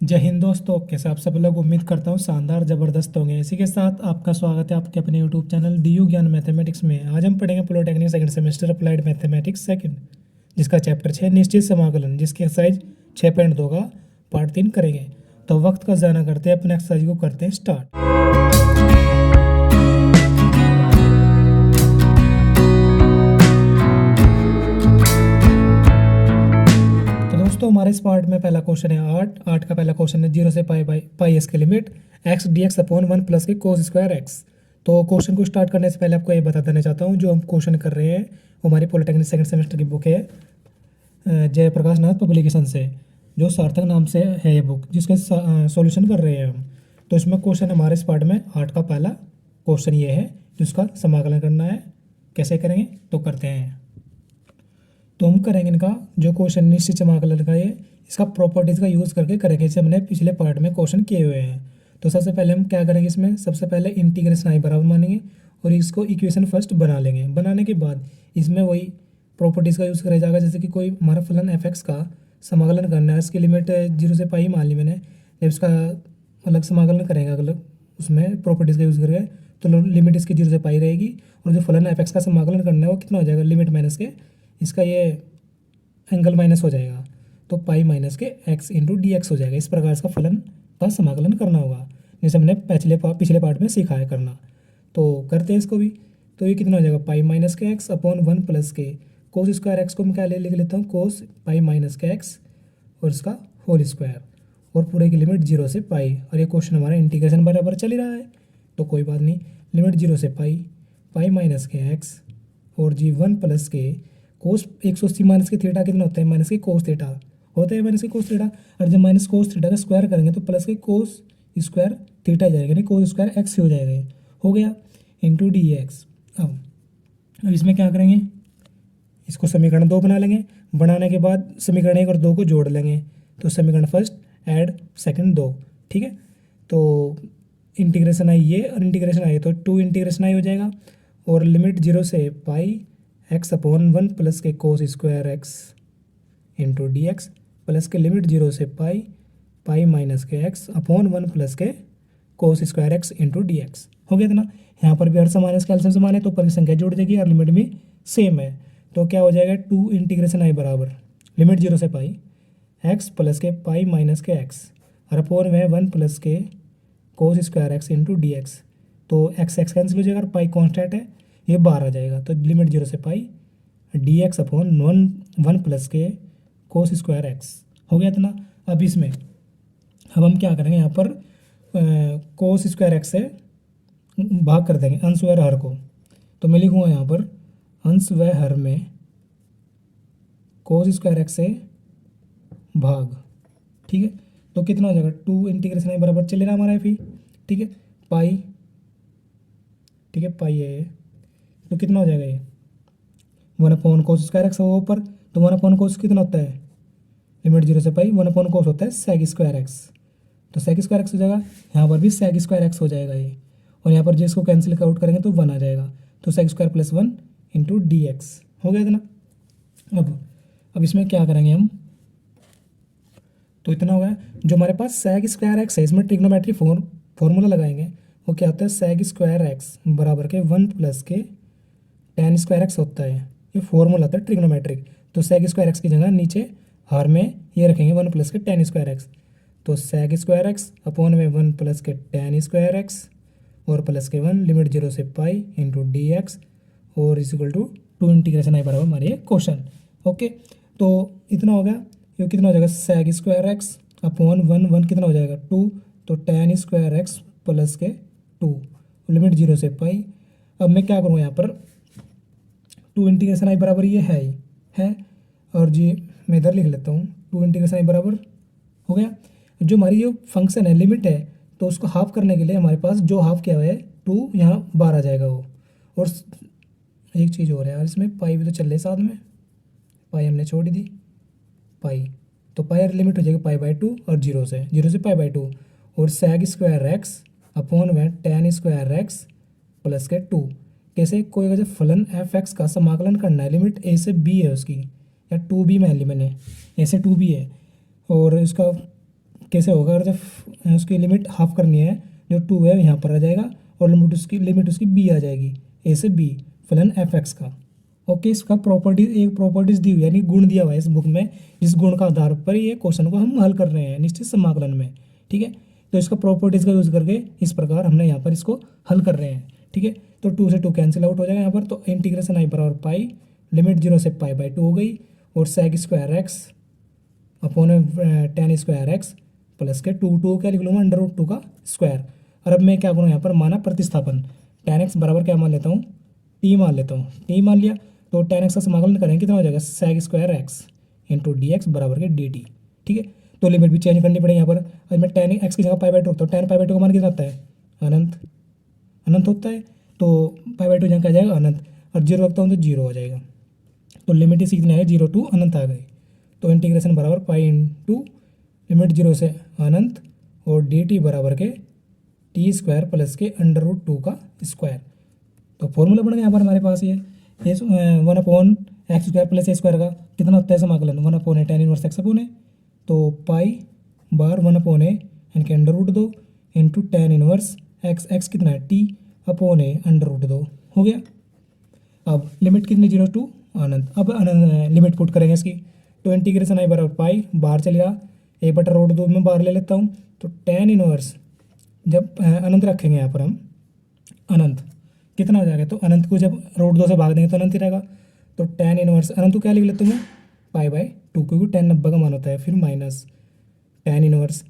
जय हिंद दोस्तों, कैसे आप सब लोग। उम्मीद करता हूँ शानदार ज़बरदस्त होंगे। इसी के साथ आपका स्वागत है आपके अपने यूट्यूब चैनल डीयू ज्ञान मैथमेटिक्स में। आज हम पढ़ेंगे polytechnic second semester applied mathematics second, जिसका चैप्टर 6 निश्चित समाकलन, जिसकी एक्सरसाइज 6.2 का पार्ट 3 करेंगे। तो वक्त का ज़ाया करते हैं, अपने एक्सरसाइज को करते हैं स्टार्ट। दोस्तों हमारे इस पार्ट में पहला क्वेश्चन है 8 का पहला क्वेश्चन है 0 से पाई एस की limit x D X upon 1 plus के कोस स्क्वायर एक्स। तो क्वेश्चन को स्टार्ट करने से पहले आपको ये बता देना चाहता हूँ, जो हम क्वेश्चन कर रहे हैं वो हमारी पॉलिटेक्निक सेकंड सेमेस्टर की बुक है जयप्रकाश नाथ पब्लिकेशन से, जो सार्थक नाम से है ये बुक, जिसके सॉल्यूशन कर रहे हैं हम। तो इसमें क्वेश्चन हमारे इस पार्ट में 8 का पहला क्वेश्चन ये है, जिसका समाकलन करना है। कैसे करेंगे तो करते हैं। तो हम करेंगे इनका जो क्वेश्चन निश्चित समाकलन का है, इसका प्रॉपर्टीज़ का यूज़ करके करेंगे, जैसे हमने पिछले पार्ट में क्वेश्चन किए हुए हैं। तो सबसे पहले हम क्या करेंगे, इसमें सबसे पहले इंटीग्रेशन आई बराबर मानेंगे और इसको इक्वेशन फर्स्ट बना लेंगे। बनाने के बाद इसमें वही प्रॉपर्टीज़ का यूज़ करा जाएगा। जैसे कि कोई हमारा फलन एफ एक्स का समाकलन करना है, इसकी लिमिट 0 से पाई मान ली मैंने। जब इसका अलग समाकलन करेंगे अलग उसमें प्रॉपर्टीज़ का यूज़ करेंगे, तो लिमिट इसकी 0 से पाई रहेगी। और जो फलन एफ एक्स का समाकलन करना है वो कितना हो जाएगा, लिमिट माइनस के इसका ये एंगल माइनस हो जाएगा, तो पाई माइनस के एक्स इंटू डी एक्स हो जाएगा। इस प्रकार इसका फलन का समाकलन करना होगा, जैसे हमने पिछले पार्ट में सीखा है करना। तो करते हैं इसको भी। तो ये कितना हो जाएगा, पाई माइनस के एक्स अपॉन 1 प्लस के कोस स्क्वायर एक्स को मैं क्या लिख लेता हूँ, कोस पाई माइनस के एक्स और इसका होल स्क्वायर, और पूरे की लिमिट 0 से पाई। और ये क्वेश्चन हमारा इंटीग्रेशन बराबर चल ही रहा है, तो कोई बात नहीं। लिमिट 0 से पाई, पाई माइनस के एक्स और जी 1 प्लस के कोस 180 माइनस के थीटा कितना होता है, माइनस के कोस थीटा होता है, माइनस के कोस थीटा। और जब माइनस कोस थीटा का स्क्वायर करेंगे तो प्लस के कोस स्क्वायर थीटा जाएगा, नहीं कोस स्क्वायर एक्स हो जाएगा। हो गया इंटू डी एक्स। अब इसमें क्या करेंगे, इसको समीकरण 2 बना लेंगे। बनाने के बाद समीकरण 1 और 2 को जोड़ लेंगे, तो समीकरण फर्स्ट ऐड सेकंड 2, ठीक है। तो इंटीग्रेशन आई ये और इंटीग्रेशन आई, तो 2 इंटीग्रेशन आई हो जाएगा। और लिमिट 0 से पाई एक्स अपॉन 1 प्लस के cos square X into D X, plus के लिमिट 0 से पाई, पाई माइनस के एक्स अपॉन 1 प्लस के cos square X into D X. हो गया था ना। यहाँ पर भी हर समान है, कैल्शियम समान है, तो ऊपर की संख्या जुड़ जाएगी और लिमिट भी सेम है। तो क्या हो जाएगा, 2 इंटीग्रेशन आई बराबर लिमिट 0 से पाई एक्स प्लस के पाई माइनस के एक्स और अपॉन में 1 प्लस के cos square X into D X. तो एक्स एक्स कैंसिल हो जाएगा और पाई कॉन्स्टेंट है, ये 12 आ जाएगा। तो लिमिट 0 से पाई डी एक्स अपॉन 1 प्लस के कोस स्क्वायर एक्स। हो गया था ना। अब इसमें अब हम क्या करेंगे, यहाँ पर कोस स्क्वायर एक्स से भाग कर देंगे अंश व हर को। तो मैं लिखूँगा यहाँ पर अंश व हर में कोस स्क्वायर एक्स से भाग, ठीक है। तो कितना हो जाएगा, 2 इंटीग्रेशन है बराबर चलेगा हमारा एफ, ठीक है। पाई, ठीक है, पाई है, तो कितना हो जाएगा ये 1 अपॉन कोस स्क्वायर एक्स होगा ऊपर। तो 1 अपॉन कोस कितना होता है, लिमिट 0 से पाई 1 अपॉन कोस होता है सेक स्क्वायर एक्स, तो सेक स्क्वायर एक्स हो जाएगा। यहाँ पर भी सेक स्क्वायर एक्स हो जाएगा ये, और यहाँ पर जिसको कैंसिल आउट करेंगे तो 1 आ जाएगा। तो sec square plus 1 into D X हो गया था ना। अब इसमें क्या करेंगे हम, तो इतना हो गया। जो हमारे पास सेक स्क्वायर एक्स है, इसमें ट्रिग्नोमेट्री फॉर्मूला लगाएंगे। वो क्या होता है, सेक स्क्वायर एक्स बराबर के 1 प्लस के tan स्क्वायर एक्स होता है। ये फॉर्मूला होता है ट्रिग्नोमेट्रिक। तो सेक स्क्वायर एक्स की जगह नीचे हार में ये रखेंगे 1 प्लस के tan स्क्वायर एक्स। तो सेक स्क्वायर एक्स अपॉन में 1 प्लस के tan स्क्वायर एक्स और प्लस के 1 लिमिट 0 से पाई इंटू डी एक्स और is equal to 2 integration I बराबर हमारे ये क्वेश्चन। ओके, तो इतना हो गया। ये कितना हो जाएगा, सेक स्क्वायर एक्स अपॉन 1 कितना हो जाएगा 2, तो tan स्क्वायर एक्स प्लस के 2 लिमिट 0 से पाई। अब मैं क्या करूँगा, यहाँ पर 2 इंटीग्रेशन आई बराबर ये है ही है, और जी मैं इधर लिख लेता हूँ 2 इंटीग्रेशन आई बराबर हो गया। जो हमारी जो फंक्शन है लिमिट है, तो उसको हाफ करने के लिए हमारे पास जो हाफ किया हुआ है 2 यहाँ बाहर आ जाएगा वो। और एक चीज़ हो रहा है यार, इसमें पाई भी तो चल रही साथ में, पाई हमने छोड़ दी पाई, तो पाई लिमिट हो जाएगी पाई बाई 2 और 0 से पाई बाई 2 और सेक स्क्वायर एक्स अपॉन में tan स्क्वायर एक्स प्लस के 2। कैसे, कोई अगर फलन एफ एक्स का समाकलन करना है, लिमिट ए से बी है उसकी, या 2b मान ली मैंने, ए से 2b है, और इसका कैसे होगा, अगर जब उसकी लिमिट हाफ करनी है, जो 2 है यहाँ पर आ जाएगा और लिमिट उसकी बी आ जाएगी, ए से बी फलन एफ एक्स का। ओके, इसका प्रॉपर्टीज, एक प्रॉपर्टीज दी हुई है, यानी गुण दिया हुआ है इस बुक में, जिस गुण का आधार पर ये क्वेश्चन को हम हल कर रहे हैं निश्चित समाकलन में। ठीक है, तो इसका प्रॉपर्टीज का यूज करके इस प्रकार हमने यहाँ पर इसको हल कर रहे हैं। ठीक है, तो 2 से 2 कैंसिल आउट हो जाएगा यहाँ पर, तो इंटीग्रेशन आई बराबर पाई, लिमिट 0 से पाई बाई 2 हो गई, और sec square X upon tan square X plus के 2 क्या लिख लूँगा, अंडर रूट 2 का स्क्वायर। और अब मैं क्या करूँ यहाँ पर, माना प्रतिस्थापन, टेन एक्स बराबर क्या मान लेता हूँ, टी मान लेता हूँ, टी मान लिया तो टेन एक्स का समाकलन करेंगे कितना हो जाएगा, sec square X into D X बराबर के डी टी। ठीक है, तो लिमिट भी चेंज करनी पड़ेगी यहाँ पर। अब मैं टेन एक्स की जगह पाई बाई 2 रखता हूँ, टेन पाई बाई 2 का मान कितना होता है, अनंत, अनंत होता है, तो पाई बाई 2 जगह क्या आ जाएगा, अनंत, और जीरो रखता हूँ तो जीरो हो जाएगा। तो लिमिट इसी कितनी आ गई, 0 टू अनंत आ गई। तो इंटीग्रेशन बराबर पाई इंटू लिमिट 0 से अनंत और डी टी बराबर के टी स्क्वायर प्लस के अंडर रूट 2 का स्क्वायर। तो फॉर्मूला बन गया यहाँ पर हमारे पास ये 1/x² प्लस ए स्क्वायर का कितना होता है समाकलन, 1/a tan inverse x upon A, तो पाई बार 1/a यानी कि under root 2 into tan inverse X, X कितना है T upon A under root 2 हो गया। अब लिमिट कितनी, 0 टू अनंत, अब लिमिट पुट करेंगे इसकी, तो इंटीग्रेशन आई बराबर पाई बाहर चलेगा, ए बटा रूट 2 में बाहर ले लेता हूँ, तो टेन इनवर्स जब अनंत रखेंगे यहाँ पर हम, अनंत कितना हो जाएगा, तो अनंत को जब रूट 2 से भाग देंगे तो अनंत ही रहेगा, तो टेन इनवर्स अनंत को क्या लिख लेता हूँ मैं, पाई बाई 2, क्योंकि 10 90 का मान होता है, फिर माइनस टेन इनवर्स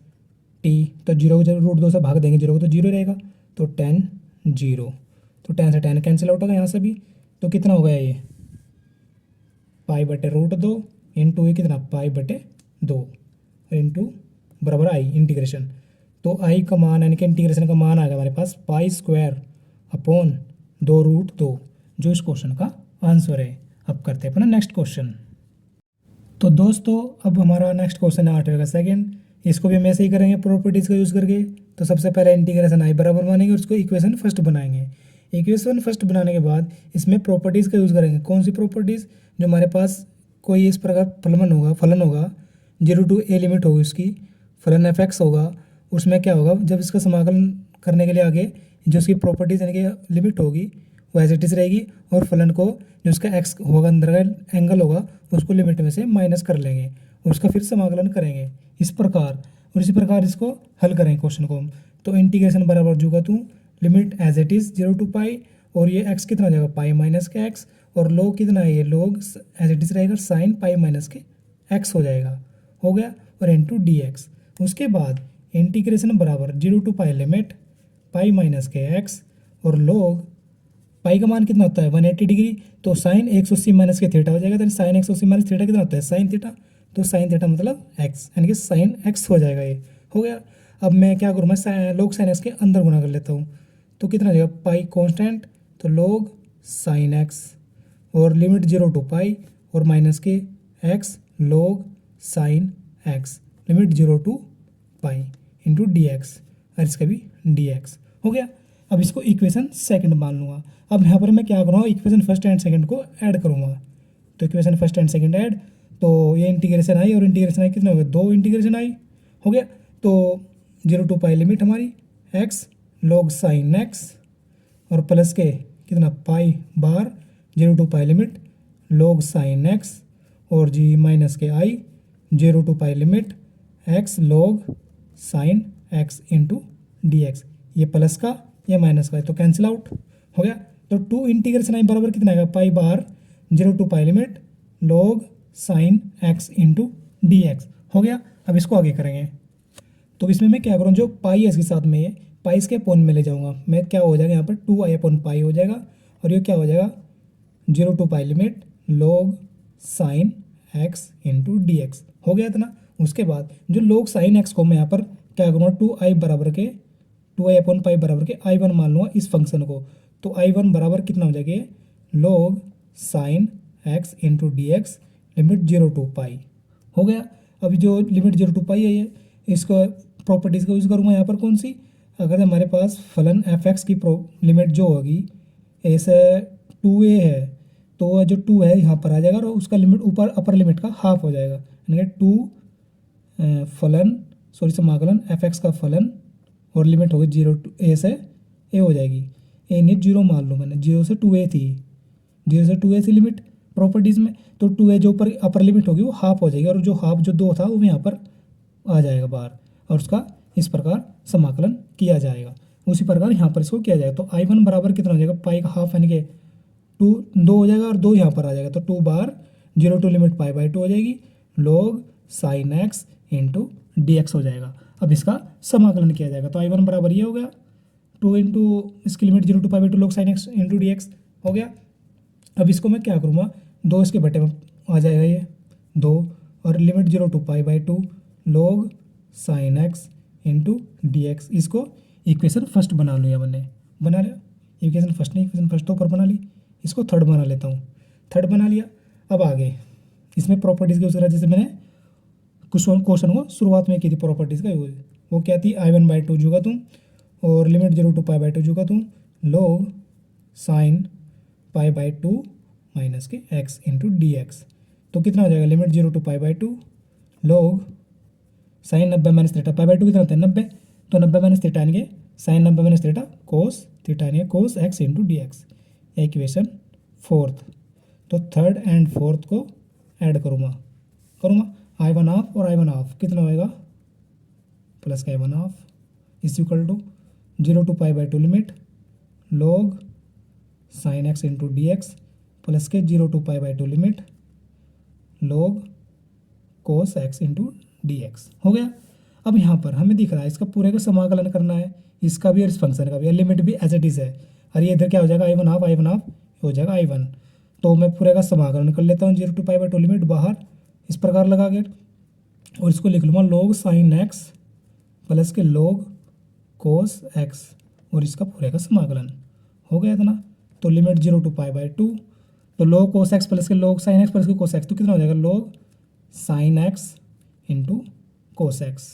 टी, तो जीरो को जब रूट 2 से भाग देंगे जीरो को तो जीरो रहेगा, तो टेन जीरो, तो 10 से 10 कैंसिल आउट होगा यहाँ से भी, तो कितना हो गया ये पाई बटे रूट 2 इंटू ये कितना पाई बटे 2 इंटू बराबर आई इंटीग्रेशन, तो आई का मान यानी कि इंटीग्रेशन का मान आ गया हमारे पास पाई स्क्वायर अपॉन 2 रूट 2, जो इस क्वेश्चन का आंसर है। अब करते हैं अपना नेक्स्ट क्वेश्चन। तो दोस्तों अब हमारा नेक्स्ट क्वेश्चन है 8वें का सेकंड, इसको भी हम ऐसे ही करेंगे प्रॉपर्टीज़ का यूज़ करके। तो सबसे पहले इंटीग्रेशन आई बराबर मानेंगे और उसको इक्वेशन फर्स्ट बनाएंगे। इक्वेशन फर्स्ट बनाने के बाद इसमें प्रॉपर्टीज़ का यूज़ करेंगे। कौन सी प्रॉपर्टीज़, जो हमारे पास कोई इस प्रकार फलन होगा 0 टू ए लिमिट होगी उसकी, फलन एफ एक्स होगा, उसमें क्या होगा जब इसका समाकलन करने के लिए आगे जो उसकी प्रॉपर्टीज़ यानी कि लिमिट होगी वो एज इट इज़ रहेगी, और फलन को जो उसका एक्स होगा अंदर का एंगल होगा उसको लिमिट में से माइनस कर लेंगे, उसका फिर समाकलन करेंगे इस प्रकार, और इसी प्रकार इसको हल करेंगे क्वेश्चन को हम। तो इंटीग्रेशन बराबर जुगा तू limit as it is 0 to pi, और ये एक्स कितना हो जाएगा पाई माइनस के एक्स, और लोग कितना है ये लोग एज इट इज़ रहेगा साइन पाई माइनस के एक्स हो जाएगा, हो गया, और इंटू डी एक्स। उसके बाद इंटीग्रेशन बराबर 0 to pi limit pi minus के एक्स, और लोग पाई का मान कितना होता है 180 डिग्री, तो साइन 180 माइनस के थीटा हो जाएगा, तो साइन 180 माइनस थीटा कितना होता है साइन थीटा, तो साइन थीटा मतलब एक्स यानी कि साइन एक्स हो जाएगा, ये हो गया। अब मैं क्या करूँ, मैं लोग साइन एक्स के अंदर गुना कर लेता हूँ, तो कितना हो जाएगा पाई कॉन्स्टेंट, तो लोग साइन एक्स, और लिमिट 0 टू पाई और माइनस के X log sine X, limit 0 to pi into D X, और इसका भी डी एक्स हो गया। अब इसको इक्वेशन सेकंड मान लूँगा। अब यहाँ पर मैं क्या करूँगा, इक्वेशन फर्स्ट एंड सेकंड को ऐड करूँगा, तो equation first and second add, तो ये इंटीग्रेशन आई और इंटीग्रेशन आई कितना हो गया 2 इंटीग्रेशन आई हो गया, तो 0 टू पाई लिमिट हमारी एक्स लॉग साइन एक्स, और प्लस के कितना पाई बार 0 to pi limit log sine x, और जी माइनस के I 0 to pi limit X log sine X into D X, ये प्लस का ये माइनस का है तो कैंसिल आउट हो गया। तो 2 इंटीग्रेशन आई बराबर कितना आएगा पाई बार 0 to pi limit log sine X into D X हो गया। अब इसको आगे करेंगे, तो इसमें मैं क्या करूँ, जो पाई है इसके साथ में ये पाई इसके अपॉन में ले जाऊँगा, मैं क्या हो जाएगा यहाँ पर 2 आई अपॉन पाई हो जाएगा, और ये क्या हो जाएगा 0 to pi limit log sine X into D X हो गया इतना। उसके बाद जो लॉग साइन एक्स को मैं यहाँ पर क्या करूँगा 2 आई बराबर के 2 आई अपॉन पाई बराबर के I1 मान लूँगा इस फंक्शन को, तो I1 बराबर कितना हो जाएगा log sine X into D X limit 0 to pi हो गया। अभी जो लिमिट 0 टू पाई है ये इसको प्रॉपर्टीज़ का यूज़ करूँगा यहाँ पर कौन सी, अगर हमारे पास फलन एफ एक्स की लिमिट जो होगी ऐसे 2a है, तो जो 2 है यहाँ पर आ जाएगा और उसका लिमिट ऊपर अपर लिमिट का हाफ हो जाएगा, यानी कि 2 फलन सॉरी समाकलन एफ एक्स का फलन और लिमिट होगी 0 टू ए से ए हो जाएगी। ए नहीं 0 मान लो मैंने, 0 से 2a थी, 0 से 2a थी लिमिट प्रॉपर्टीज़ में, तो 2a जो ऊपर अपर लिमिट होगी वो हाफ हो जाएगी, और जो हाफ जो 2 था वो यहाँ पर आ जाएगा बाहर, और उसका इस प्रकार समाकलन किया जाएगा। उसी प्रकार यहाँ पर इसको किया जाएगा। तो I1 बराबर कितना हो जाएगा, पाई का हाफ यानी कि 2 हो जाएगा, और 2 यहाँ पर आ जाएगा, तो 2 बार 0 टू लिमिट पाई बाई 2 हो जाएगी, log sin x into D X हो जाएगा। अब इसका समाकलन किया जाएगा, तो I1 बराबर ये हो गया 2 इंटू इसकी limit 0 to pi by 2 log sin x into D X हो गया। अब इसको मैं क्या करूँगा, 2 इसके बटे में आ जाएगा ये 2, और limit 0 to pi by 2 log sin x into D X. इसको इक्वेशन फर्स्ट बना लूँ, या बना लिया, इक्वेशन फर्स्ट नहीं, इक्वेशन फर्स्ट तो ऊपर बना ली, इसको थर्ड बना लेता हूँ, थर्ड बना लिया। अब आगे इसमें प्रॉपर्टीज़ की तरह जैसे मैंने क्वेश्चन को शुरुआत में की थी प्रॉपर्टीज़ का यूज, वो क्या थी, I1 बाई 2 जुगा तुम, और लिमिट 0 टू पाई बाई 2 जुगा तुम, log sin pi by 2 minus के x इंटू डी एक्स। तो कितना हो जाएगा, limit 0 to pi by 2 log sin 90 minus theta, pi by 2 कितना होता है 90, तो 90 माइनस थीटा यानी कि sine 90 minus theta cos theta यानी cos X into D X. Equation fourth, तो थर्ड एंड फोर्थ को ऐड करूँगा I1 हाफ और I1 हाफ कितना होएगा, प्लस का I1 half is equal to 0 to pi by 2 limit log sine X into D X plus के 0 to pi by 2 limit log cos X into D X हो गया। अब यहाँ पर हमें दिख रहा है इसका पूरे का समाकलन करना है, इसका भी और इस फंक्शन का भी, लिमिट भी एज इट इज़ है, और ये इधर क्या हो जाएगा I1 हाफ हो जाएगा I1। तो मैं पूरे का समाकलन कर लेता हूँ, 0 टू पाई बाई 2 लिमिट बाहर इस प्रकार लगा के, और इसको लिख लूँगा log साइन एक्स प्लस के log कोस एक्स, और इसका पूरे का समाकलन हो गया इतना। तो लिमिट 0 टू पाई बाई 2, तो log कोस एक्स प्लस के log साइन एक्स प्लस के कोस एक्स, तो कितना हो जाएगा log sine X into cos x,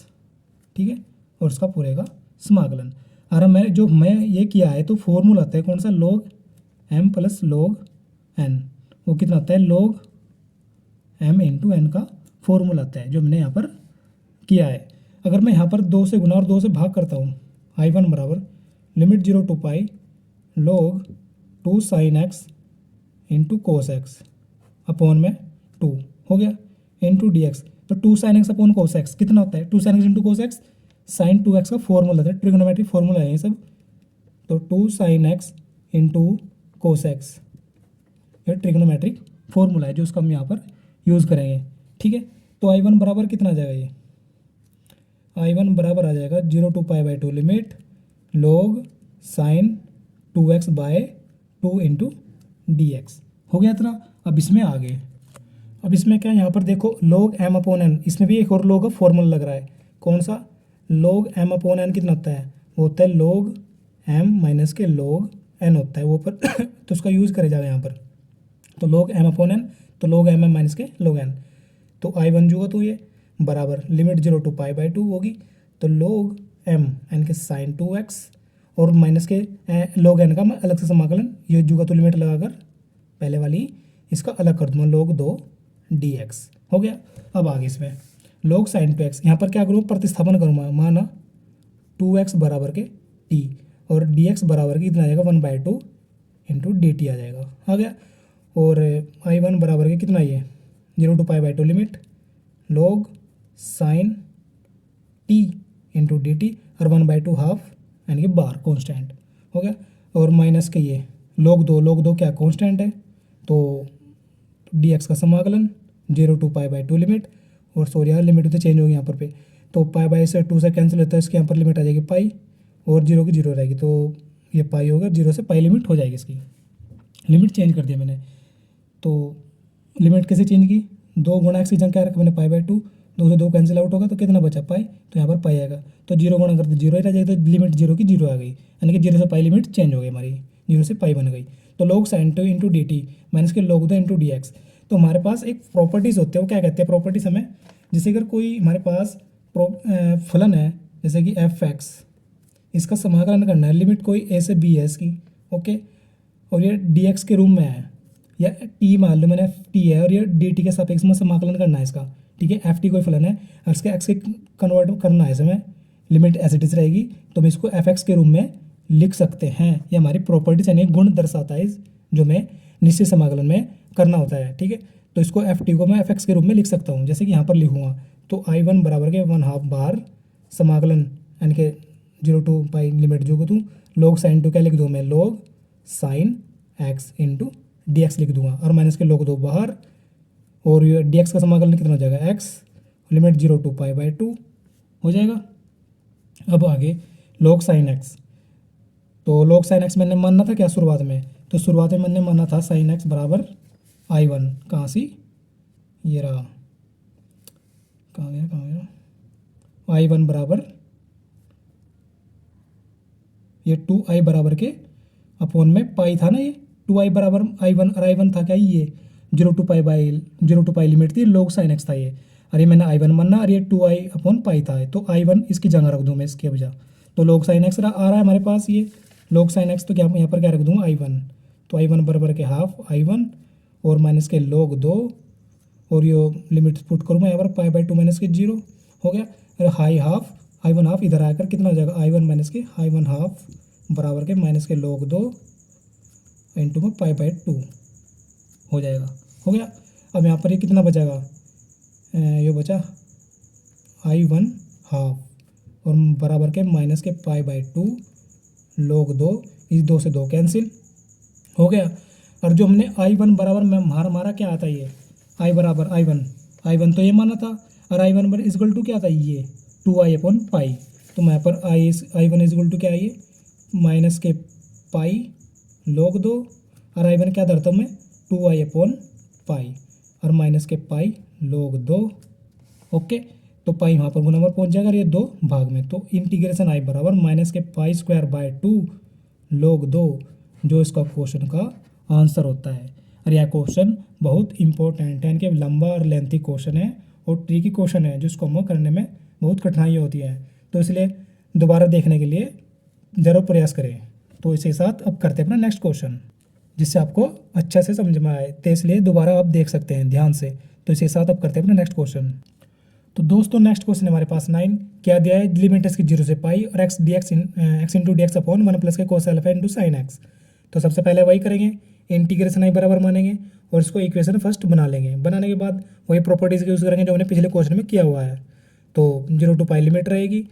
ठीक है, और उसका पूरे का समाकलन। और मैं ये किया है तो फॉर्मूला आता है कौन सा, log m plus log n, वो कितना आता है log m इंटू n का फॉर्मूला आता है, जो मैंने यहाँ पर किया है। अगर मैं यहाँ पर 2 से गुना और 2 से भाग करता हूँ, I1 बराबर limit 0 to pi log 2 sine X into cos X upon में 2 हो गया इंटू डी एक्स। तो 2 sine X upon cos X कितना होता है, 2 sine X into cos X, sine 2x का फॉर्मूला था, ट्रिग्नोमेट्रिक फॉर्मूला है ये सब। तो 2 sine X into cos x, ये ट्रिग्नोमेट्रिक फॉर्मूला है जो उसका हम यहाँ पर यूज़ करेंगे, ठीक है। तो I1 बराबर कितना आ जाएगा, ये I1 बराबर आ जाएगा 0 to pi by 2 limit log sine 2x by 2 into D X हो गया इतना। अब इसमें आ गए, अब इसमें क्या है, यहाँ पर देखो log m अपॉन n, इसमें भी एक और log का फॉर्मूला लग रहा है, कौन सा, log m अपॉन n कितना होता है, वो होता है log m माइनस के log n होता है वो पर तो उसका यूज़ करे जाएगा यहाँ पर। तो log m अपॉन n, तो log m माइनस के log n, तो I1 जो होगा तो ये बराबर लिमिट 0 टू पाई बाई 2 होगी, तो log m n के साइन 2x और माइनस के log n का मैं अलग से समाकलन, ये जुगा तो लिमिट लगाकर पहले वाली इसका अलग कर दूँगा log 2 dx हो गया। अब आगे इसमें log साइन 2x, यहाँ पर क्या करूँ, प्रतिस्थापन करूँगा, माना 2x बराबर के t और dx बराबर के कितना आ जाएगा 1/2 इंटू डी टी आ जाएगा, आ गया। और I1 बराबर के कितना, ये 0 to pi by 2 limit log sine t into D T और 1/2 हाफ यानी कि बार कॉन्स्टेंट हो गया। और माइनस के ये log 2 क्या कॉन्स्टेंट है, तो dx का समाकलन 0 टू पाई बाई 2 लिमिट, और सॉरी यार लिमिट तो चेंज होगी यहाँ पर पे, तो पाई बाई से 2 से कैंसिल होता है, इसके यहाँ पर लिमिट आ जाएगी पाई और 0 की 0 रहेगी, तो ये पाई होगा, 0 से पाई लिमिट हो जाएगी, इसकी लिमिट चेंज कर दिया मैंने। तो लिमिट कैसे चेंज की, 2 गुणा एक्स की जगह क्या रखा मैंने पाई बाई 2, 2 से 2 कैंसिल आउट होगा तो कितना बचा पाई, तो यहाँ पर पाई आएगा, तो 0 गुणा करते 0 ही रह जाएगा, तो लिमिट 0 की 0 आ गई, यानी कि 0 से पाई लिमिट चेंज हो गई हमारी, 0 से पाई बन गई। तो log sine 2 into D T minus के log 2 इंटू डी एक्स। तो हमारे पास एक प्रॉपर्टीज़ होते हैं, वो क्या कहते हैं प्रॉपर्टीज़ हमें, जैसे अगर कोई हमारे पास फलन है जैसे कि एफ एक्स, इसका समाकलन करना है, लिमिट कोई ए से बी है इसकी, ओके, और ये डी एक्स के रूम में है, या टी मान लो मैंने टी है और ये डी टी के सापेक्ष में समाकलन करना है इसका, ठीक है। एफ टी कोई फलन है, अगर इसके एक्स के कन्वर्ट करना है इसमें, लिमिट एज इट इज रहेगी, तो हम इसको एफ एक्स के रूप में लिख सकते हैं। ये हमारी प्रॉपर्टीज यानी गुण दर्शाता है जो मैं निश्चित समाकलन में करना होता है, ठीक है। तो इसको एफ टी को मैं एफ एक्स के रूप में लिख सकता हूँ, जैसे कि यहाँ पर लिखूँगा। तो आई वन बराबर के 1/2 बार समाकलन यानी कि 0 to पाई लिमिट जो को दूँ, log sin 2 क्या लिख दूँ मैं, log sin x into D x लिख दूंगा, और माइनस के log 2 बाहर, और ये डी एक्स का समाकलन कितना हो जाएगा, x लिमिट 0 to पाई/2 हो जाएगा। अब आगे log sin x, तो log sin x मैंने मानना था क्या शुरुआत में, तो शुरुआत में मैंने माना था sin x बराबर I1, कहाँ से, ये रहा, कहाँ गया I1 बराबर ये 2i बराबर के अपोन में पाई था ना, ये 2i बराबर I1, और I1 था क्या, ये 0 to पाई लिमिट थी, log sin x था ये, और ये मैंने I1 माना, और ये 2i अपॉन पाई था, तो I1 इसकी जगह रख दूँ मैं इसके बजाय, तो log sin x आ रहा है हमारे पास, ये log sin x, तो क्या यहाँ पर क्या रख दूँगा I1, तो I1 बराबर के हाफ I1 और माइनस के log 2, और ये लिमिट पुट करूँ मैं यहाँ पर पाई/2 माइनस के 0 हो गया, और हाई हाफ I1 हाफ इधर आकर कितना हो जाएगा, I1 माइनस के I1 हाफ बराबर के माइनस के log 2 इंटू में पाई/2 हो जाएगा, हो गया। अब यहाँ पर ये कितना बचेगा, ये बचा I1 हाफ और बराबर के माइनस के पाई/2 log 2, इस 2 से 2 कैंसिल हो गया। और जो हमने I1 बराबर में हमारा क्या आता है, ये I बराबर I1 तो ये माना था, और I1 बराबर इक्वल टू क्या था, ये 2i अपॉन पाई, तो मैं यहाँ पर I1 इक्वल टू क्या है, ये माइनस के पाई log 2, और I1 क्या धरता हूँ मैं, 2i अपॉन पाई और माइनस के पाई log 2, ओके। तो पाई वहाँ पर गुना पर पहुँच जाएगा, और ये 2 भाग में, तो इंटीग्रेशन I बराबर माइनस के पाई² 2 log 2, जो इसका क्वेश्चन का आंसर होता है। और यह क्वेश्चन बहुत इंपॉर्टेंट है, इनके लंबा और लेंथी क्वेश्चन है और ट्रिकी क्वेश्चन है, जिसको हम करने में बहुत कठिनाई होती है, तो इसलिए दोबारा देखने के लिए ज़रूर प्रयास करें। तो इसी साथ अब करते हैं अपना नेक्स्ट क्वेश्चन, जिससे आपको अच्छे से समझ में आए, तो इसलिए दोबारा आप देख सकते हैं ध्यान से। तो इसी साथ अब करते हैं अपना नेक्स्ट क्वेश्चन। तो दोस्तों नेक्स्ट क्वेश्चन हमारे पास 9 क्या दिया है, लिमिट इसकी 0 से पाई और x into D X upon 1 plus के cos alpha into sine X. तो सबसे पहले वही करेंगे, इंटीग्रेशन I बराबर मानेंगे और इसको इक्वेशन फर्स्ट बना लेंगे। बनाने के बाद वही प्रॉपर्टीज़ यूज़ करेंगे जो हमने पिछले क्वेश्चन में किया हुआ है। तो 0 to पाई लिमिट रहेगी,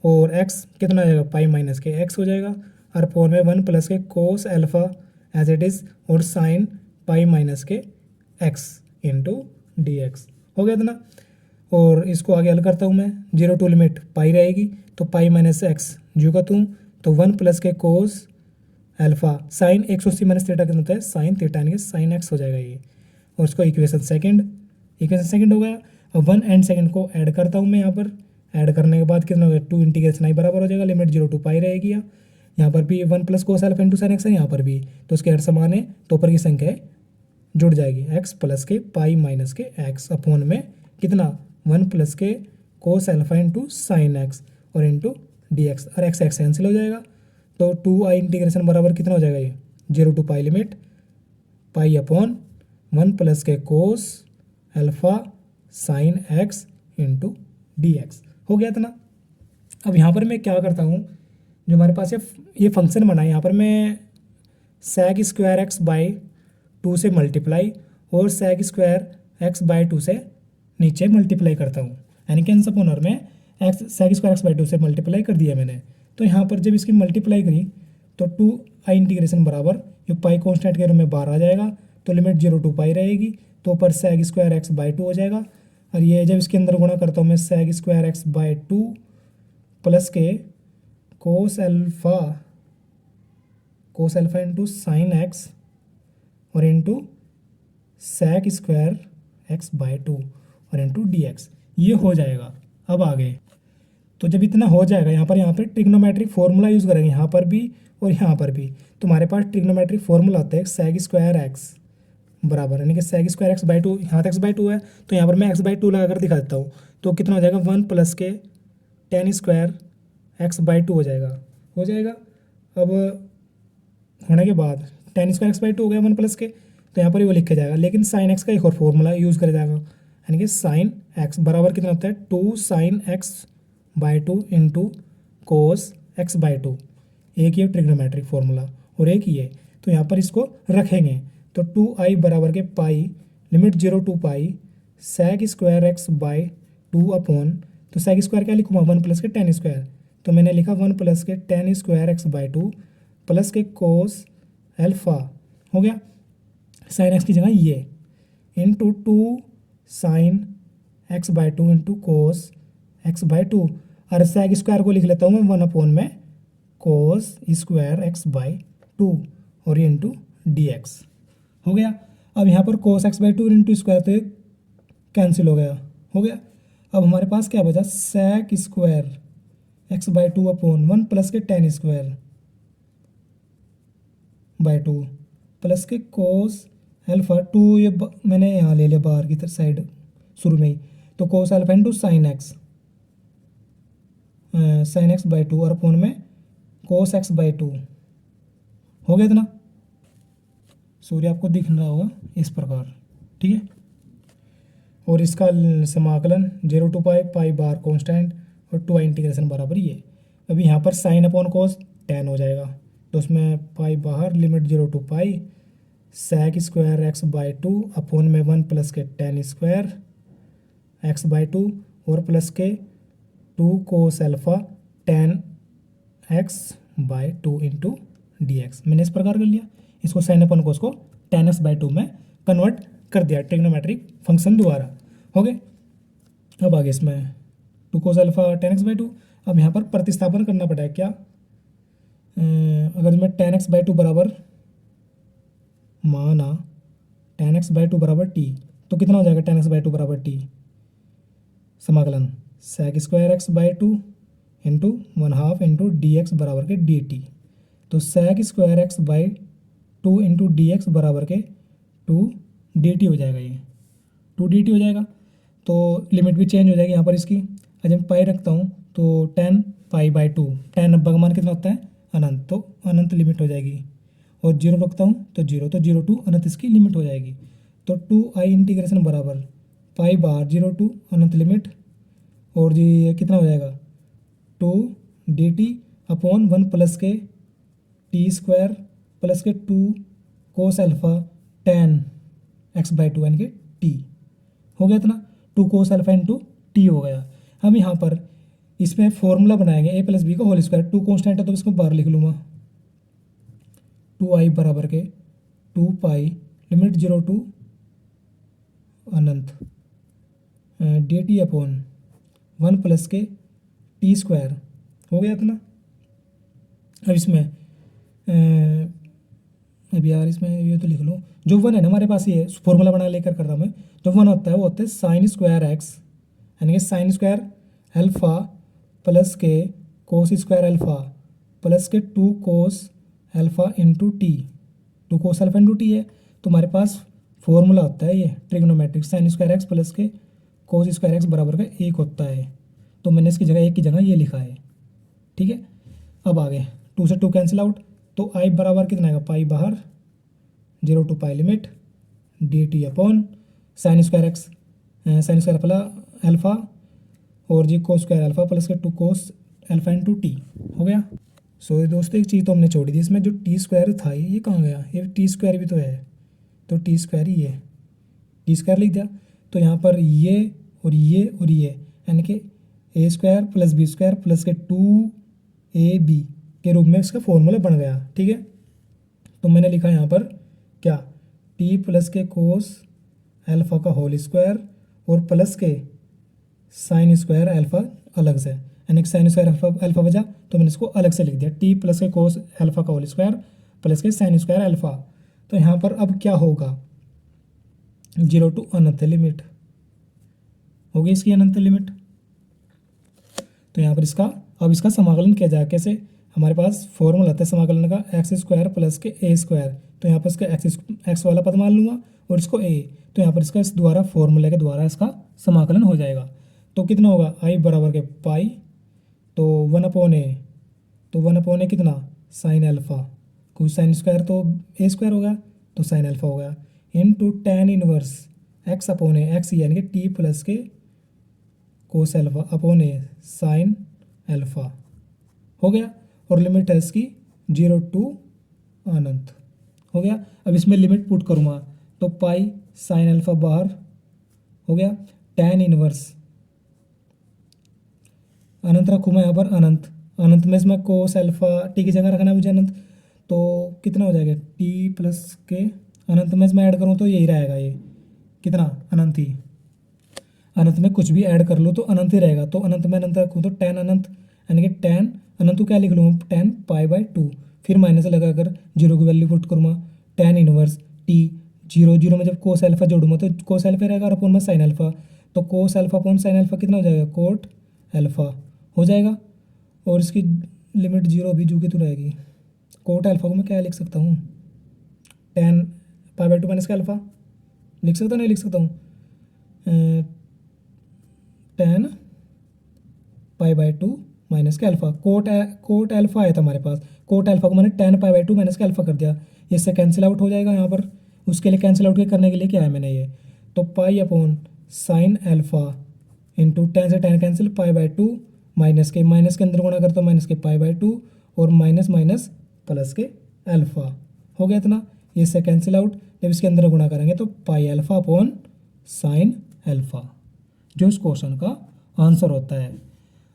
और x कितना हो जाएगा, पाई माइनस के x हो जाएगा, और अपॉन में 1 प्लस के cos alpha as it is, और साइन पाई माइनस के x इंटू डी एक्स हो गया था ना। और इसको आगे हल करता हूँ मैं, 0 to लिमिट पाई रहेगी, तो पाई माइनस एक्स जो का तुम, तो 1 प्लस के cos alpha sign 180 minus theta कितना होता है, साइन थीटा, यानी कि साइन एक्स हो जाएगा ये। और उसको इक्वेशन सेकंड हो गया। अब 1 एंड सेकंड को ऐड करता हूँ मैं यहाँ पर, ऐड करने के बाद कितना हो गया, 2 इंटीग्रेशन I बराबर हो जाएगा, लिमिट 0 to पाई रहेगी। यहाँ पर भी 1 plus cos alpha into sine x है, यहाँ पर भी, तो उसके हर समान है, तो ऊपर की संख्या जुड़ जाएगी, x प्लस के पाई माइनस के x अपॉन में कितना, 1 प्लस के cos alpha into sine x और इंटू डी एक्स, और x कैंसिल हो जाएगा। तो 2i इंटीग्रेशन बराबर कितना हो जाएगा, ये 0 to pi limit pi upon 1 plus के cos alpha sine X into D X हो गया था ना। अब यहाँ पर मैं क्या करता हूँ, जो हमारे पास ये फंक्शन बना है, यहाँ पर मैं sec स्क्वायर एक्स बाई 2 से मल्टीप्लाई और sec स्क्वायर एक्स बाई 2 से नीचे मल्टीप्लाई करता हूँ, यानी कि आंसर पुनर में sec स्क्वायर एक्स बाई 2 से मल्टीप्लाई कर दिया मैंने। तो यहाँ पर जब इसकी मल्टीप्लाई करी तो 2i इंटीग्रेशन बराबर ये पाई कॉन्स्टेंट के रूप में बाहर आ जाएगा, तो लिमिट 0 to पाई रहेगी, तो ऊपर sec स्क्वायर एक्स बाई 2 हो जाएगा। और ये जब इसके अंदर गुणा करता हूँ मैं sec square x by 2 plus के cos alpha into sine x और into sec square x by 2 और इंटू डी एक्स, ये हो जाएगा। अब आगे तो जब इतना हो जाएगा, यहाँ पर ट्रिग्नोमेट्रिक फार्मूला यूज़ करेंगे, यहाँ पर भी और यहाँ पर भी। तो हमारे पास ट्रिग्नोमेट्रिक फार्मूला आता है sec स्क्वायर एक्स बराबर, यानी कि sec स्क्वायर एक्स बाई 2, यहाँ तक x बाई 2 है, तो यहाँ पर मैं x बाई 2 लगा कर दिखा देता हूँ। तो कितना हो जाएगा, 1 प्लस के tan स्क्वायर एक्स बाई 2 हो जाएगा। अब होने के बाद tan स्क्वायर एक्स बाई 2 हो गया 1 प्लस के, तो यहाँ पर वो लिखा जाएगा, लेकिन साइन एक्स का एक और फॉर्मूला यूज़ करा जाएगा, यानी कि साइन एक्स बराबर कितना होता है 2 sin x/2 into cos x/2। एक ये ट्रिग्नोमेट्रिक फॉर्मूला और एक ये, तो यहाँ पर इसको रखेंगे तो 2i बराबर के pi limit 0 to pi sec square x/2 upon, तो sec स्क्वायर क्या लिखूँगा 1 प्लस के tan स्क्वायर, तो मैंने लिखा 1 प्लस के tan स्क्वायर x/2 प्लस के कोस अल्फा हो गया sin x की जगह ये into 2 sin x/2 into cos x/2 और sec स्क्वायर को लिख लेता हूँ मैं 1 अपॉन में कोस स्क्वायर x/2 और ये इंटू dx हो गया। अब यहाँ पर कोस x/2 इंटू स्क्वायर तो कैंसिल हो गया। अब हमारे पास क्या बचा sec square x/2 upon 1 plus के tan स्क्वायर बाई 2 प्लस के कोस अल्फा 2, ये मैंने यहाँ ले लिया बाहर की साइड शुरू में ही, तो कोस अल्फा इंटू साइन x/2 और अपॉन में कोस x/2 हो गया इतना। सूर्य आपको दिख रहा होगा इस प्रकार, ठीक है। और इसका समाकलन 0 टू पाई बार कांस्टेंट और 2i इंटीग्रेशन बराबर ये। अभी यहाँ पर साइन अपॉन कोस tan हो जाएगा, तो उसमें पाई बाहर limit 0 to pi sec square x/2 upon में 1 प्लस के tan स्क्वायर x/2 और प्लस के 2 cos alpha tan x/2 into dx। मैंने इस प्रकार कर लिया, इसको साइन अपन कोस को tan x/2 में कन्वर्ट कर दिया ट्रिग्नोमेट्रिक फंक्शन द्वारा, हो गए। अब आगे इसमें 2 कोस अल्फा tan x/2, अब यहाँ पर प्रतिस्थापन करना पड़ा है क्या, अगर मैं tan x/2 बराबर माना tan x/2 बराबर t, तो कितना हो जाएगा tan x/2 बराबर t, समाकलन sec square x/2 into 1/2 into dx बराबर के dt, तो sec square x/2 into dx बराबर के 2 dt हो जाएगा, ये 2 dt हो जाएगा। तो लिमिट भी चेंज हो जाएगी यहाँ पर इसकी, अगर मैं पाई रखता हूँ तो tan पाई/2, tan का मान कितना होता है अनंत, तो अनंत लिमिट हो जाएगी, और 0 रखता हूँ तो 0 टू अनंत इसकी लिमिट हो जाएगी। तो 2i इंटीग्रेशन बराबर पाई बार 0 टू अनंत लिमिट, और जी कितना हो जाएगा 2 dt अपॉन 1 प्लस के t स्क्वायर प्लस के 2 कोस अल्फा tan x/2 यानी कि t हो गया इतना, 2 कोस अल्फा इंटू टी हो गया। हम यहाँ पर इसमें फॉर्मूला बनाएंगे a प्लस बी का होल स्क्वायर, 2 कॉन्स्टेंट है तो इसको बाहर लिख लूँगा, 2i बराबर के 2 पाई लिमिट 0 टू अनंत dt अपॉन 1 प्लस के टी स्क्वायर हो गया इतना। अब इसमें अब यार इसमें ये तो लिख लो, जो 1 है ना हमारे पास, ये फॉर्मूला बना लेकर कर रहा हूँ मैं, जो 1 होता है वो होता है साइन स्क्वायर एक्स यानी कि साइन स्क्वायर अल्फा प्लस के कोस स्क्वायर अल्फा प्लस के 2 कोस अल्फा इंटू टी, 2 कोस अल्फा इंटू टी है, तो हमारे पास फॉर्मूला होता है ये trigonometric sign square X plus के कोस स्क्वायर एक्स बराबर का 1 होता है, तो मैंने इसकी जगह 1 की जगह ये लिखा है, ठीक है। अब आगे 2 से 2 कैंसिल आउट, तो i बराबर कितना आएगा पाई बाहर 0 to pi limit dt upon sine square X sine square alpha और जी कोस स्क्वायर अल्फा प्लस के 2 कोस अल्फा इंटू टी हो गया। सो दोस्तों एक चीज़ तो हमने छोड़ी थी इसमें, जो टी स्क्वायर था ये कहाँ गया, ये टी स्क्वायर भी तो है, तो टी स्क्वायर ही है, टी स्क्वायर लिख दिया, तो यहाँ पर ये और ये और ये यानी कि a square plus b square plus के 2ab के रूप में इसका फॉर्मूला बन गया, ठीक है। तो मैंने लिखा यहाँ पर क्या टी प्लस के कोस अल्फा का होल स्क्वायर और प्लस के साइन स्क्वायर अल्फा अलग से, यानी कि साइन स्क्वायर अल्फा बचा तो मैंने इसको अलग से लिख दिया, टी प्लस के कोस अल्फा का होल स्क्वायर प्लस के साइन स्क्वायर अल्फा। तो यहाँ पर अब क्या होगा 0 टू अनंत लिमिट होगी इसकी अनंत लिमिट, तो यहाँ पर इसका समाकलन किया जाए कैसे, हमारे पास फॉर्मूला आता है समाकलन का एक्स स्क्वायर प्लस के ए स्क्वायर, तो यहाँ पर इसका एक्स वाला पद मान लूँगा और इसको ए, तो यहाँ पर इसका इस द्वारा फॉर्मूले के द्वारा इसका समाकलन हो जाएगा। तो कितना होगा i बराबर के पाई, तो 1 अपॉन ए, तो 1 अपॉन ए कितना साइन अल्फा, कुछ साइन स्क्वायर तो ए स्क्वायर हो गया तो साइन अल्फा हो गया, into tan inverse x upon a, x यानी कि टी प्लस के cos alpha upon a sine alpha हो गया। और लिमिट है इसकी 0 टू अनंत हो गया। अब इसमें लिमिट पुट करूँगा तो पाई साइन एल्फा बाहर हो गया, tan इनवर्स अनंत रखूँ मैं यहाँ पर अनंत, अनंत में इसमें कोस एल्फा टी की जगह रखना है मुझे अनंत, तो कितना हो जाएगा टी प्लस के अनंत में इसमें ऐड करूँ तो यही रहेगा, ये कितना अनंत ही, अनंत में कुछ भी ऐड कर लो तो अनंत ही रहेगा। तो अनंत में अनंत रखूँ तो tan अनंत यानी कि tan अनंत को क्या लिख लूँ tan π/2, फिर माइनस लगाकर जीरो की वैल्यू पुट करूँगा tan inverse T, zero zero में जब कोस एल्फा जोड़ूंगा तो कोस एल्फा रहेगा और अपॉन में साइन एल्फा, तो कोस एल्फा अपॉन साइन एल्फा कितना हो जाएगा कोट एल्फा हो जाएगा। और इसकी लिमिट जीरो भी जू की तो रहेगी। कोट एल्फा को मैं क्या लिख सकता हूँ tan π/2 माइनस का एल्फा लिख सकता हूँ, नहीं लिख सकता हूँ tan π/2 माइनस का एल्फा, कोट एल्फा आया था हमारे पास, कोट एल्फा को मैंने tan π/2 माइनस का एल्फा कर दिया, इससे कैंसिल आउट हो जाएगा यहाँ पर। उसके लिए कैंसिल आउट करने के लिए क्या है मैंने ये, तो pi upon sine alpha into tan से tan कैंसिल π/2 माइनस के अंदर गुणा करता हूँ माइनस के π/2 और माइनस माइनस प्लस के एल्फा हो गया इतना, ये इससे कैंसिल आउट, जब इसके अंदर गुणा करेंगे तो पाई एल्फा अपॉन साइन एल्फा जो इस क्वेश्चन का आंसर होता है।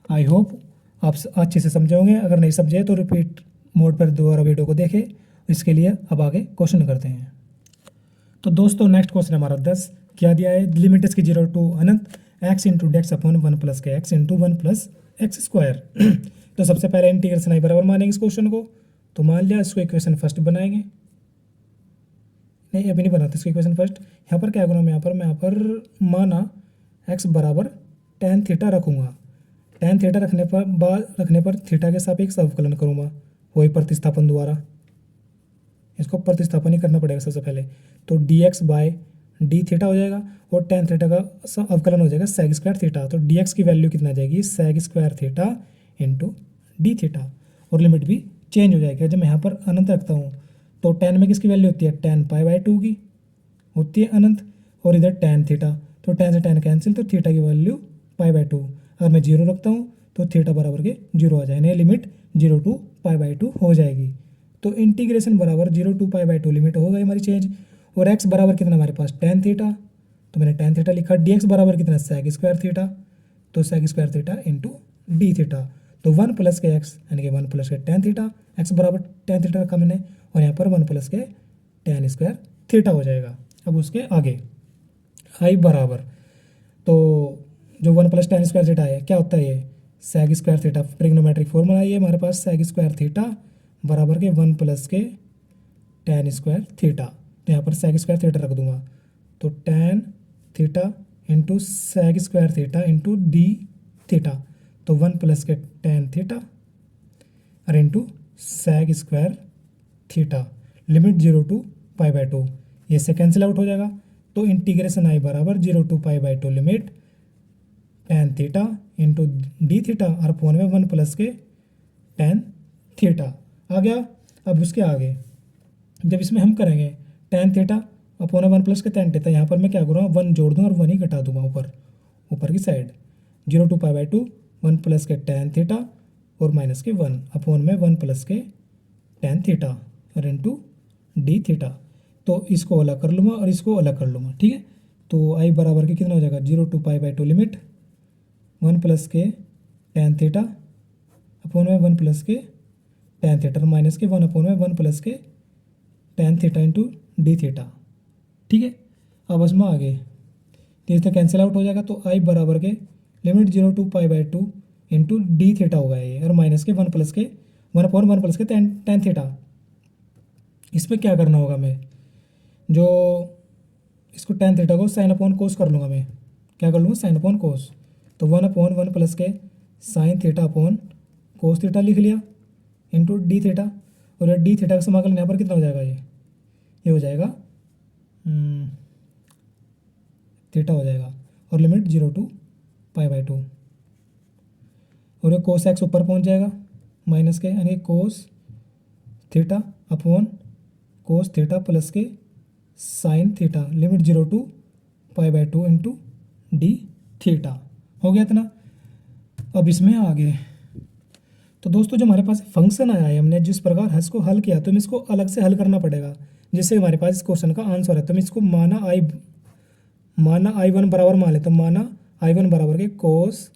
आई होप आप अच्छे से समझे होंगे, अगर नहीं समझे तो रिपीट मोड पर दोबारा वीडियो को देखें। इसके लिए अब आगे क्वेश्चन करते हैं। तो दोस्तों नेक्स्ट क्वेश्चन हमारा 10 क्या दिया है, लिमिट इसकी 0 टू अनंत x into dx upon 1 plus के x into 1 plus X square. तो सबसे पहले इंटीग्रेशन आई बराबर मानेंगे इस क्वेश्चन को, तो मान लिया इसको इक्वेशन फर्स्ट बनाएंगे, नहीं अभी नहीं बनाते इसको इक्वेशन फर्स्ट। यहाँ पर क्या करूँ मैं यहाँ पर माना x बराबर tan थीटा रखूँगा, tan थीटा रखने पर थीटा के सापेक्ष अवकलन करूँगा वही प्रतिस्थापन द्वारा, इसको प्रतिस्थापन ही करना पड़ेगा सबसे पहले, तो dx बाय डी थीटा हो जाएगा और tan थीटा का अवकलन हो जाएगा सेग स्क्वायर थीटा, तो dx की वैल्यू कितना आ जाएगी सेग square theta into D theta, और लिमिट भी चेंज हो जाएगी। जब मैं यहाँ पर अनंत रखता हूँ तो tan में किसकी वैल्यू होती है tan π/2 की होती है अनंत, और इधर tan थीटा, तो tan से tan कैंसिल, तो थीटा की वैल्यू π/2, अगर मैं जीरो रखता हूँ तो थीटा बराबर के जीरो आ जाएगा, लिमिट 0 टू π/2 हो जाएगी। तो इंटीग्रेशन बराबर 0 टू π/2 लिमिट हो गई हमारी चेंज, और x बराबर कितना हमारे पास tan थीटा, तो मैंने tan थीटा लिखा, dx बराबर कितना सेग स्क्वायर थीटा, तो सेग square theta into D theta, तो 1 प्लस के x यानी कि 1 प्लस के tan थीटा, x बराबर tan थीटा रखा मैंने, और यहाँ पर 1 प्लस के tan स्क्वायर थीटा हो जाएगा। अब उसके आगे आई बराबर, तो जो 1 प्लस tan स्क्वायर थीटा है क्या होता है ये सेग स्क्वायर थीटा, ट्रिग्नोमेट्रिक फॉर्मूला है ये हमारे पास, सेग स्क्वायर थीटा बराबर के 1 प्लस के tan स्क्वायर थीटा, तो यहाँ पर सेग स्क्वायर थीटा रख दूंगा, तो tan theta into sec square theta into D theta, तो 1 प्लस के tan थीटा और into sec square theta, limit 0 to π/2, ये से कैंसिल आउट हो जाएगा, तो इंटीग्रेशन आई बराबर 0 to π/2 limit tan theta into D theta और अपॉन में 1 प्लस के tan थीटा आ गया। अब उसके आगे जब इसमें हम करेंगे tan थीटा अपॉन 1 प्लस के tan थीटा, यहाँ पर मैं क्या करूँगा 1 जोड़ दूँगा और 1 ही घटा दूँगा ऊपर की साइड, 0 टू π/2 1 प्लस के tan थीटा और माइनस के 1 अपॉन में 1 प्लस के tan थीटा और इंटू डी थीटा, तो इसको अलग कर लूँगा और इसको अलग कर लूँगा, ठीक है। तो आई बराबर के कितना हो जाएगा 0 टू π/2 लिमिट 1 प्लस के tan थीटा अपॉन में 1 प्लस के tan थीटा माइनस के 1 अपॉन में 1 प्लस के tan theta into D theta, ठीक है। अब इसमें आगे तीन तो कैंसिल आउट हो जाएगा, तो आई बराबर के limit 0 to π/2 into D theta होगा ये, और माइनस के 1 प्लस के 1 अपॉन 1 प्लस के tan थीटा। इस पर क्या करना होगा, मैं जो इसको tan थीटा को साइन अपॉन कोस कर लूँगा, मैं क्या कर लूँगा साइन अपॉन कोस, तो 1 अपॉन 1 प्लस के sine theta upon cos theta लिख लिया इंटू डी थीटा, और डी थीटा का समाकलन यहाँ पर कितना हो जाएगा ये हो जाएगा थीटा हो जाएगा, और लिमिट 0 टू π/2, और ये कोस एक्स ऊपर पहुँच जाएगा माइनस के यानी cos theta upon cos theta plus के sine theta, limit 0 to π/2 into D theta हो गया इतना। अब इसमें आगे तो दोस्तों जो हमारे पास फंक्शन आया है, हमने जिस प्रकार इसको हल किया तो हमें इसको अलग से हल करना पड़ेगा, जिससे हमारे पास इस क्वेश्चन का आंसर है। तो हम इसको माना आई वन बराबर मान ले, तो माना आई वन बराबर के कोस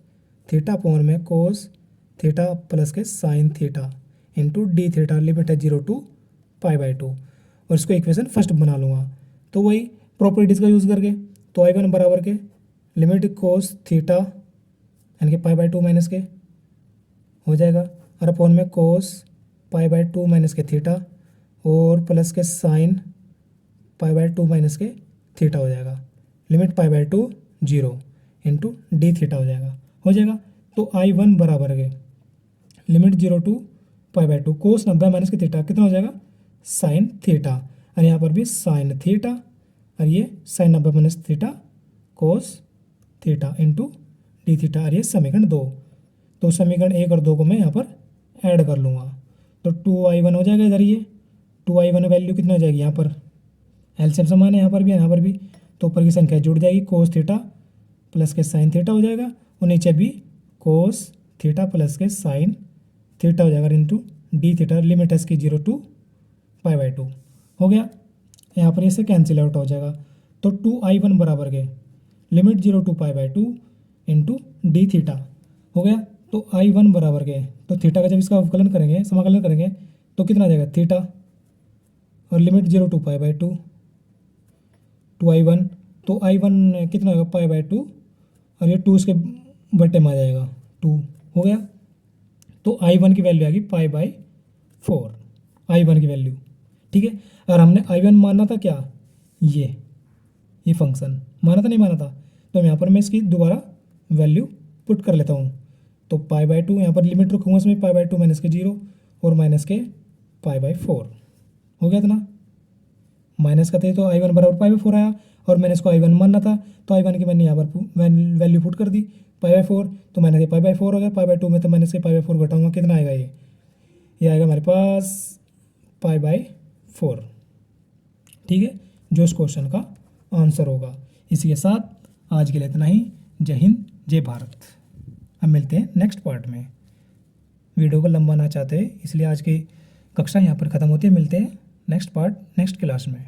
थीटा अपॉन में कोस थीटा प्लस के sine theta into D theta, limit है 0 to π/2, और इसको इक्वेशन फर्स्ट बना लूँगा। तो वही प्रॉपर्टीज़ का यूज़ करके, तो आई वन बराबर के लिमिट कोस थीटा यानी कि π/2 माइनस के हो जाएगा, और अपॉन में कोस π/2 माइनस के थीटा और प्लस के साइन π/2 माइनस के थीटा हो जाएगा, लिमिट π/2 0 इंटू डी थीटा हो जाएगा। तो आई वन बराबर के लिमिट 0 to π/2 कोस 90 माइनस के थीटा कितना हो जाएगा, साइन थीटा, और यहाँ पर भी साइन थीटा, और ये sine 90 minus theta cos theta into D theta, और ये समीकरण 2। तो समीकरण 1 और 2 को मैं यहाँ पर ऐड कर लूँगा, तो 2i1 हो जाएगा इधर, ये 2i1 वैल्यू कितना हो जाएगी, यहाँ पर एलसीएम समान है, यहाँ पर भी, तो ऊपर की संख्या जुड़ जाएगी, कोस थीटा प्लस के साइन थीटा हो जाएगा, और नीचे भी कोस थीटा प्लस के साइन थीटा हो जाएगा इंटू डी थीटा, लिमिट है इसकी 0 to π/2 हो गया। यहाँ पर इसे कैंसिल आउट हो जाएगा, तो 2i1 बराबर के limit 0 to π/2 into D theta हो गया। तो i1 बराबर के, तो थीटा का जब इसका अवकलन करेंगे, समाकलन करेंगे, तो कितना आ जाएगा थीटा, और लिमिट 0 to π/2 2i1, तो i1 कितना होगा π/2, और ये 2 इसके बटे में आ जाएगा 2 हो गया। तो i1 की वैल्यू आ गई π/4, i1 की वैल्यू, ठीक है। और हमने i1 माना था क्या, ये फंक्शन माना था, नहीं माना था, तो यहाँ पर मैं इसकी दोबारा वैल्यू पुट कर लेता हूँ। तो π/2 यहाँ पर लिमिट रखूँगा इसमें, π/2 माइनस के 0 और माइनस के π/4 हो गया इतना। माइनस का थे तो i1 बराबर π/4 आया, और मैंने इसको i1 मानना था, तो i1 की मैंने यहाँ पर वैल्यू पुट कर दी π/4, तो मैंने π/4 हो गया, π/2 में तो माइनस के π/4 घटाऊंगा, कितना आएगा ये आएगा हमारे पास π/4, ठीक है, जो इस क्वेश्चन का आंसर होगा। इसी के साथ आज के लिए इतना ही। जय हिंद, जय भारत। अब मिलते हैं नेक्स्ट पार्ट में। वीडियो को लंबा ना चाहते इसलिए आज की कक्षा यहाँ पर ख़त्म होती है। मिलते हैं नेक्स्ट पार्ट नेक्स्ट क्लास में।